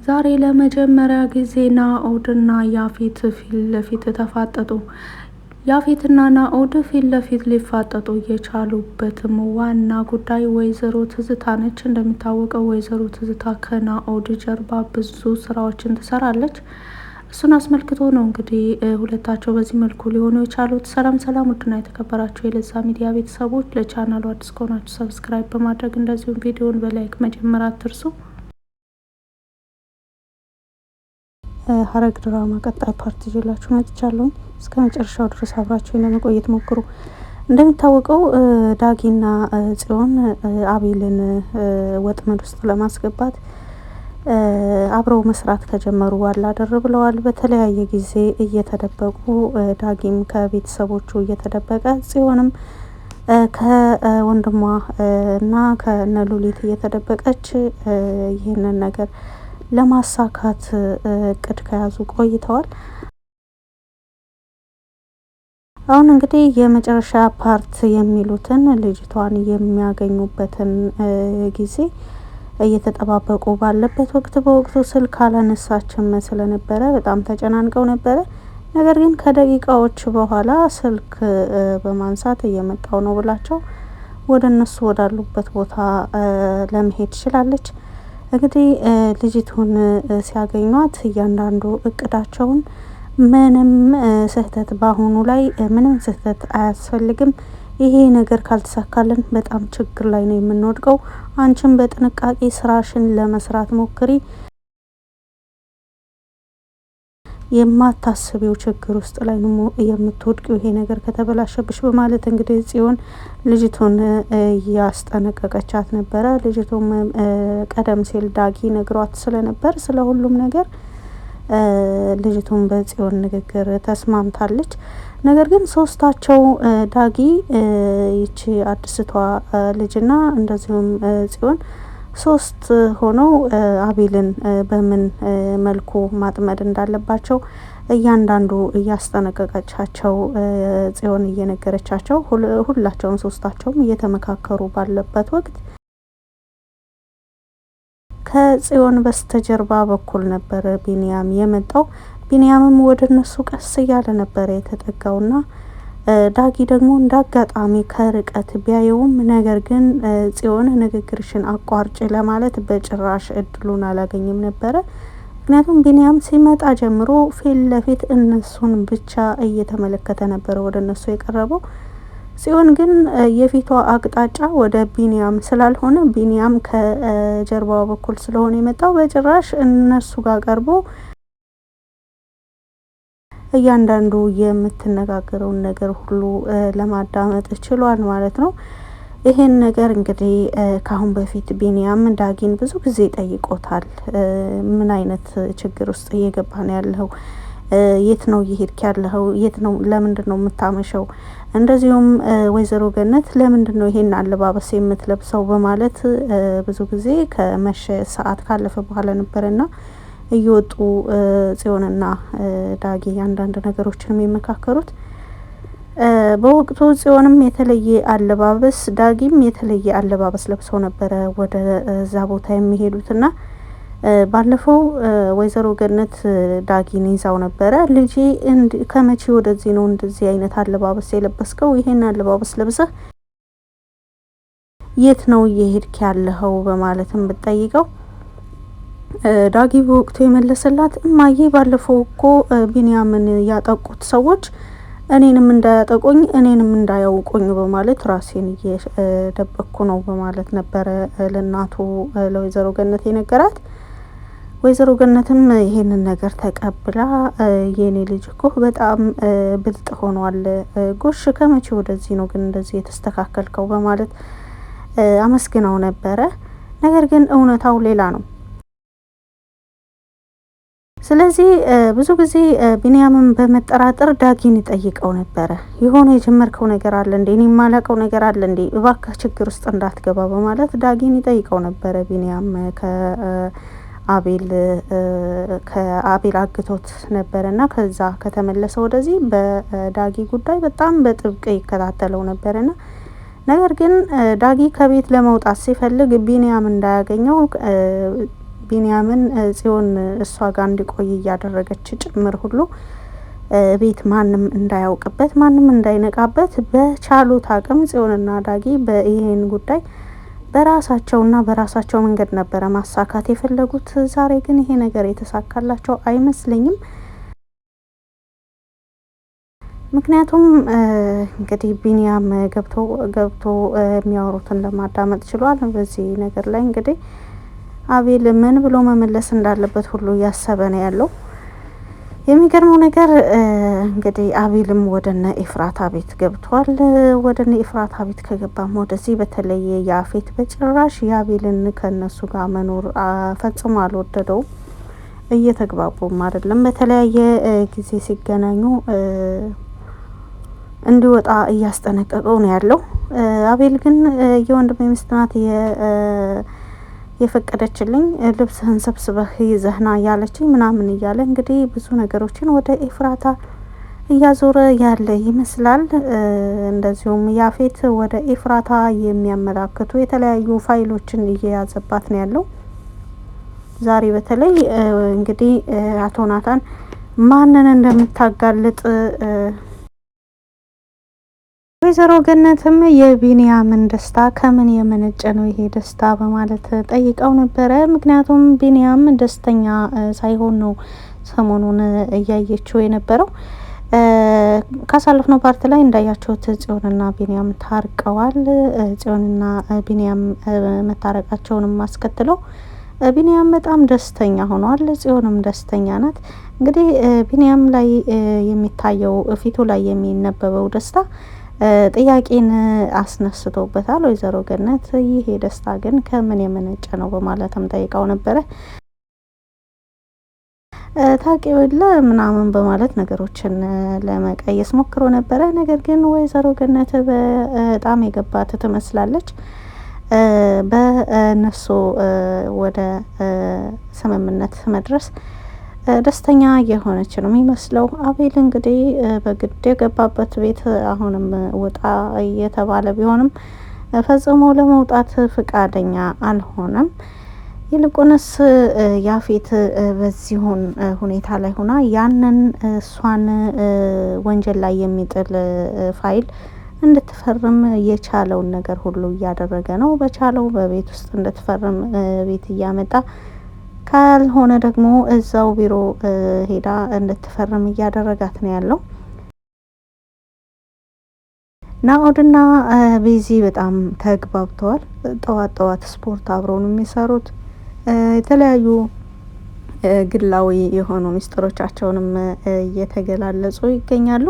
ዛሬ ለመጀመሪያ ጊዜ ናኦድና ያፌት ፊት ለፊት ተፋጠጡ። ያፌትና ናኦድ ፊት ለፊት ሊፋጠጡ የቻሉበትም ዋና ጉዳይ ወይዘሮ ትዝታ ነች። እንደሚታወቀው ወይዘሮ ትዝታ ከናኦድ ጀርባ ብዙ ስራዎችን ትሰራለች። እሱን አስመልክቶ ነው እንግዲህ ሁለታቸው በዚህ መልኩ ሊሆኑ የቻሉት። ሰላም ሰላም፣ ውድና የተከበራችሁ የለዛ ሚዲያ ቤተሰቦች፣ ለቻናሉ አዲስ ከሆናችሁ ሰብስክራይብ በማድረግ እንደዚሁም ቪዲዮን በላይክ መጀመር አትርሱ። ሐረግ ድራማ ቀጣይ ፓርት ይዤላችሁ መጥቻለሁ። እስከ መጨረሻው ድረስ አብራችሁ ለመቆየት ሞክሩ። እንደሚታወቀው ዳጊና ጽዮን አቤልን ወጥመድ ውስጥ ለማስገባት አብረው መስራት ከጀመሩ አላደር ብለዋል። በተለያየ ጊዜ እየተደበቁ ዳጊም ከቤተሰቦቹ እየተደበቀ ጽዮንም ከወንድሟ እና ከነሉሊት እየተደበቀች ይህንን ነገር ለማሳካት እቅድ ከያዙ ቆይተዋል። አሁን እንግዲህ የመጨረሻ ፓርት የሚሉትን ልጅቷን የሚያገኙበትን ጊዜ እየተጠባበቁ ባለበት ወቅት በወቅቱ ስልክ አላነሳችም ስለነበረ በጣም ተጨናንቀው ነበረ። ነገር ግን ከደቂቃዎች በኋላ ስልክ በማንሳት እየመጣው ነው ብላቸው ወደ እነሱ ወዳሉበት ቦታ ለመሄድ ትችላለች። እንግዲህ ልጅቱን ሲያገኟት እያንዳንዱ እቅዳቸውን ምንም ስህተት በአሁኑ ላይ ምንም ስህተት አያስፈልግም፣ ይሄ ነገር ካልተሳካልን በጣም ችግር ላይ ነው የምንወድቀው፣ አንቺም በጥንቃቄ ስራሽን ለመስራት ሞክሪ፣ የማታስቢው ችግር ውስጥ ላይ ነው የምትወድቂው ይሄ ነገር ከተበላሸብሽ በማለት እንግዲህ ጽዮን ልጅቱን ያስጠነቀቀቻት ነበረ። ልጅቱም ቀደም ሲል ዳጊ ነግሯት ስለነበር ስለ ሁሉም ነገር ልጅቱን በጽዮን ንግግር ተስማምታለች። ነገር ግን ሶስታቸው ዳጊ፣ ይቺ አዲስቷ ልጅና እንደዚሁም ጽዮን ሶስት ሆነው አቤልን በምን መልኩ ማጥመድ እንዳለባቸው እያንዳንዱ እያስጠነቀቀቻቸው ጽዮን እየነገረቻቸው ሁላቸውም ሶስታቸውም እየተመካከሩ ባለበት ወቅት ከጽዮን በስተጀርባ በኩል ነበር ቢኒያም የመጣው። ቢኒያምም ወደ እነሱ ቀስ እያለ ነበር የተጠጋውና ዳጊ ደግሞ እንዳጋጣሚ ከርቀት ቢያየውም ነገር ግን ጽዮን ንግግርሽን አቋርጭ ለማለት በጭራሽ እድሉን አላገኝም ነበረ። ምክንያቱም ቢኒያም ሲመጣ ጀምሮ ፊት ለፊት እነሱን ብቻ እየተመለከተ ነበረ ወደ እነሱ የቀረበው። ጽዮን ግን የፊቷ አቅጣጫ ወደ ቢኒያም ስላልሆነ ቢኒያም ከጀርባው በኩል ስለሆነ የመጣው በጭራሽ እነሱ ጋር ቀርቦ እያንዳንዱ የምትነጋገረውን ነገር ሁሉ ለማዳመጥ ችሏል ማለት ነው። ይሄን ነገር እንግዲህ ካሁን በፊት ቢኒያም ዳጊን ብዙ ጊዜ ጠይቆታል። ምን አይነት ችግር ውስጥ እየገባ ነው ያለው? የት ነው እየሄድክ ያለው? የት ነው? ለምንድን ነው የምታመሸው? እንደዚሁም ወይዘሮ ገነት ለምንድን ነው ይሄን አለባበስ የምትለብሰው? በማለት ብዙ ጊዜ ከመሸ ሰዓት ካለፈ በኋላ ነበርና እየወጡ ጽዮንና ዳጊ አንዳንድ ነገሮችን የሚመካከሩት። በወቅቱ ጽዮንም የተለየ አለባበስ ዳጊም የተለየ አለባበስ ለብሰው ነበረ ወደ እዛ ቦታ የሚሄዱትና ባለፈው ወይዘሮ ገነት ዳጊን ይዛው ነበረ። ልጄ ከመቼ ወደዚህ ነው እንደዚህ አይነት አለባበስ የለበስከው? ይሄን አለባበስ ለብሰህ የት ነው እየሄድክ ያለኸው? በማለትም ብትጠይቀው ዳጊ በወቅቱ የመለሰላት እማዬ ባለፈው እኮ ቢኒያምን ያጠቁት ሰዎች እኔንም እንዳያጠቁኝ እኔንም እንዳያውቁኝ በማለት ራሴን እየደበቅኩ ነው በማለት ነበረ ለእናቱ ለወይዘሮ ገነት የነገራት። ወይዘሮ ገነትም ይሄንን ነገር ተቀብላ የኔ ልጅ እኮ በጣም ብልጥ ሆኗል፣ ጎሽ ከመቼ ወደዚህ ነው ግን እንደዚህ የተስተካከልከው? በማለት አመስግናው ነበረ። ነገር ግን እውነታው ሌላ ነው። ስለዚህ ብዙ ጊዜ ቢኒያምን በመጠራጠር ዳጊን ይጠይቀው ነበረ። የሆነ የጀመርከው ነገር አለ እንዴ? እኔ የማላውቀው ነገር አለ እንዴ? እባክህ ችግር ውስጥ እንዳትገባ በማለት ዳጊን ይጠይቀው ነበረ። ቢኒያም ከአቤል አግቶት ነበረና ከዛ ከተመለሰ ወደዚህ በዳጊ ጉዳይ በጣም በጥብቅ ይከታተለው ነበረና ነገር ግን ዳጊ ከቤት ለመውጣት ሲፈልግ ቢኒያም እንዳያገኘው ቢንያምን ጽዮን እሷ ጋር እንዲቆይ እያደረገች ጭምር ሁሉ ቤት ማንም እንዳያውቅበት ማንም እንዳይነቃበት በቻሉት አቅም ጽዮንና ዳጊ በይሄን ጉዳይ በራሳቸው መንገድ ነበረ ማሳካት የፈለጉት። ዛሬ ግን ይሄ ነገር የተሳካላቸው አይመስለኝም። ምክንያቱም እንግዲህ ቢንያም ገብቶ የሚያወሩትን ለማዳመጥ ችሏል። በዚህ ነገር ላይ እንግዲህ አቤል ምን ብሎ መመለስ እንዳለበት ሁሉ እያሰበ ነው ያለው። የሚገርመው ነገር እንግዲህ አቤልም ወደነ ኤፍራታ ቤት ገብቷል። ወደነ ኤፍራታ ቤት ከገባም ወደዚህ በተለይ ያፌት በጭራሽ የአቤልን ከነሱ ጋር መኖር ፈጽሞ አልወደደውም። እየተግባቡም አይደለም። በተለያየ ጊዜ ሲገናኙ እንዲወጣ እያስጠነቀቀው ነው ያለው። አቤል ግን የወንድሜ ሚስት ናት የፈቀደችልኝ ልብስህን ሰብስበህ ይዘህና ያለችኝ ምናምን እያለ እንግዲህ ብዙ ነገሮችን ወደ ኤፍራታ እያዞረ ያለ ይመስላል። እንደዚሁም ያፌት ወደ ኤፍራታ የሚያመላክቱ የተለያዩ ፋይሎችን እየያዘባት ነው ያለው። ዛሬ በተለይ እንግዲህ አቶ ናታን ማንን እንደምታጋልጥ ወይዘሮ ገነትም የቢንያምን ደስታ ከምን የመነጨ ነው ይሄ ደስታ በማለት ጠይቀው ነበረ። ምክንያቱም ቢንያም ደስተኛ ሳይሆን ነው ሰሞኑን እያየችው የነበረው። ካሳለፍነው ፓርት ላይ እንዳያችሁት ጽዮንና ቢንያም ታርቀዋል። ጽዮንና ቢንያም መታረቃቸውንም አስከትለው ቢንያም በጣም ደስተኛ ሆኗል። ጽዮንም ደስተኛ ናት። እንግዲህ ቢንያም ላይ የሚታየው ፊቱ ላይ የሚነበበው ደስታ ጥያቄን አስነስቶበታል። ወይዘሮ ገነት ይሄ ደስታ ግን ከምን የመነጨ ነው በማለትም ጠይቀው ነበረ። ታውቂውለ ምናምን በማለት ነገሮችን ለመቀየስ ሞክሮ ነበረ። ነገር ግን ወይዘሮ ገነት በጣም የገባት ትመስላለች። በእነሱ ወደ ስምምነት መድረስ ደስተኛ የሆነች ነው የሚመስለው። አቤል እንግዲህ በግድ የገባበት ቤት አሁንም ውጣ እየተባለ ቢሆንም ፈጽሞ ለመውጣት ፍቃደኛ አልሆነም። ይልቁንስ ያፌት በዚሁን ሁኔታ ላይ ሆና ያንን እሷን ወንጀል ላይ የሚጥል ፋይል እንድትፈርም የቻለውን ነገር ሁሉ እያደረገ ነው። በቻለው በቤት ውስጥ እንድትፈርም ቤት እያመጣ ካልሆነ ደግሞ እዛው ቢሮ ሄዳ እንድትፈርም እያደረጋት ነው ያለው። ናኦድና ቤዚ በጣም ተግባብተዋል። ጠዋት ስፖርት አብረው ነው የሚሰሩት። የተለያዩ ግላዊ የሆኑ ሚስጥሮቻቸውንም እየተገላለጹ ይገኛሉ።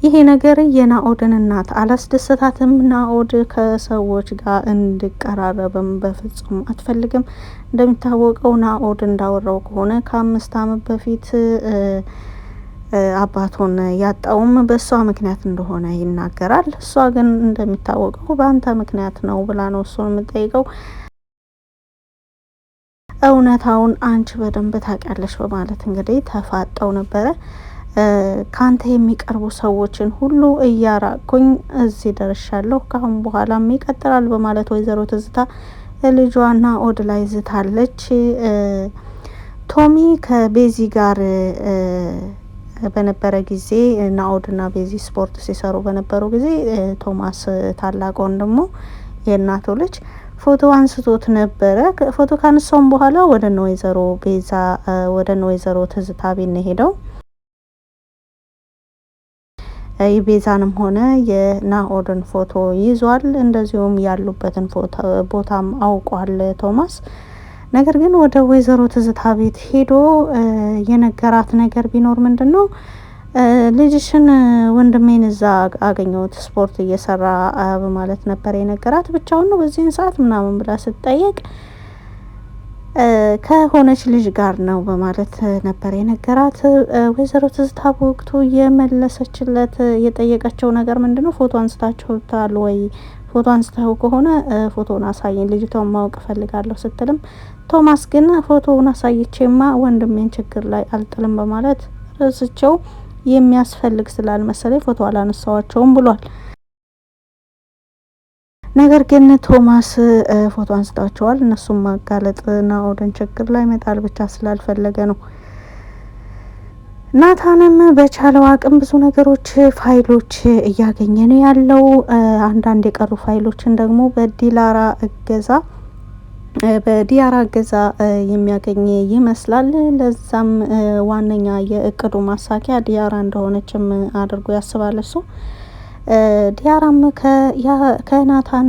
ይሄ ነገር የናኦድን እናት አላስደሰታትም። ናኦድ ከሰዎች ጋር እንዲቀራረብም በፍጹም አትፈልግም። እንደሚታወቀው ናኦድ እንዳወራው ከሆነ ከ5 ዓመት በፊት አባቱን ያጣውም በእሷ ምክንያት እንደሆነ ይናገራል። እሷ ግን እንደሚታወቀው በአንተ ምክንያት ነው ብላ ነው እሱን የምጠይቀው። እውነታውን አንቺ በደንብ ታውቂያለሽ በማለት እንግዲህ ተፋጠው ነበረ። ካንተ የሚቀርቡ ሰዎችን ሁሉ እያራቅኩኝ እዚህ ደርሻለሁ፣ ካሁን በኋላም ይቀጥላል በማለት ወይዘሮ ትዝታ ልጇና ናኦድ ላይ ዝታለች። ቶሚ ከቤዚ ጋር በነበረ ጊዜ ናኦድና ቤዚ ስፖርት ሲሰሩ በነበሩ ጊዜ ቶማስ ታላቅ ወንድሙ የእናቱ ልጅ ፎቶ አንስቶት ነበረ። ፎቶ ካነሳውም በኋላ ወደ ወይዘሮ ቤዛ ወደ ወይዘሮ ትዝታ ቤት ነው ሄደው የቤዛንም ሆነ የናኦድን ፎቶ ይዟል። እንደዚሁም ያሉበትን ቦታም አውቋል ቶማስ። ነገር ግን ወደ ወይዘሮ ትዝታ ቤት ሄዶ የነገራት ነገር ቢኖር ምንድነው ልጅሽን ወንድሜን እዛ አገኘሁት ስፖርት እየሰራ በማለት ነበር የነገራት። ብቻውን ነው በዚህን ሰዓት ምናምን ብላ ስትጠይቅ ከሆነች ልጅ ጋር ነው በማለት ነበር የነገራት። ወይዘሮ ትዝታ በወቅቱ የመለሰችለት የጠየቀችው ነገር ምንድነው ፎቶ አንስታችሁታል ወይ? ፎቶ አንስተው ከሆነ ፎቶውን አሳየኝ፣ ልጅቷን ማወቅ እፈልጋለሁ ስትልም ቶማስ ግን ፎቶውን አሳይቼማ ወንድሜን ችግር ላይ አልጥልም በማለት ርስቸው የሚያስፈልግ ስላልመሰለኝ ፎቶ አላነሳዋቸውም ብሏል። ነገር ግን ቶማስ ፎቶ አንስታቸዋል። እነሱም ማጋለጥ ናኦድን ችግር ላይ መጣል ብቻ ስላልፈለገ ነው። ናታንም በቻለው አቅም ብዙ ነገሮች ፋይሎች እያገኘ ነው ያለው። አንዳንድ የቀሩ ፋይሎችን ደግሞ በዲያራ እገዛ የሚያገኝ ይመስላል። ለዛም ዋነኛ የእቅዱ ማሳኪያ ዲያራ እንደሆነችም አድርጎ ያስባል እሱ። ዲያራም ከናታን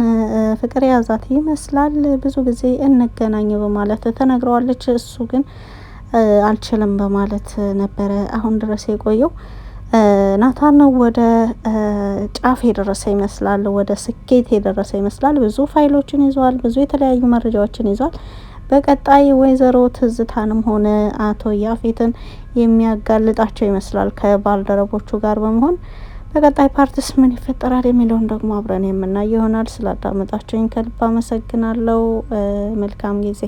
ፍቅር የያዛት ይመስላል። ብዙ ጊዜ እንገናኝ በማለት ተነግረዋለች። እሱ ግን አልችልም በማለት ነበረ አሁን ድረስ የቆየው። ናታን ወደ ጫፍ የደረሰ ይመስላል፣ ወደ ስኬት የደረሰ ይመስላል። ብዙ ፋይሎችን ይዟል፣ ብዙ የተለያዩ መረጃዎችን ይዟል። በቀጣይ ወይዘሮ ትዝታንም ሆነ አቶ ያፌትን የሚያጋልጣቸው ይመስላል ከባልደረቦቹ ጋር በመሆን። በቀጣይ ፓርትስ ምን ይፈጠራል የሚለውን ደግሞ አብረን የምናየው ይሆናል። ስላዳመጣችሁኝ ከልብ አመሰግናለሁ። መልካም ጊዜ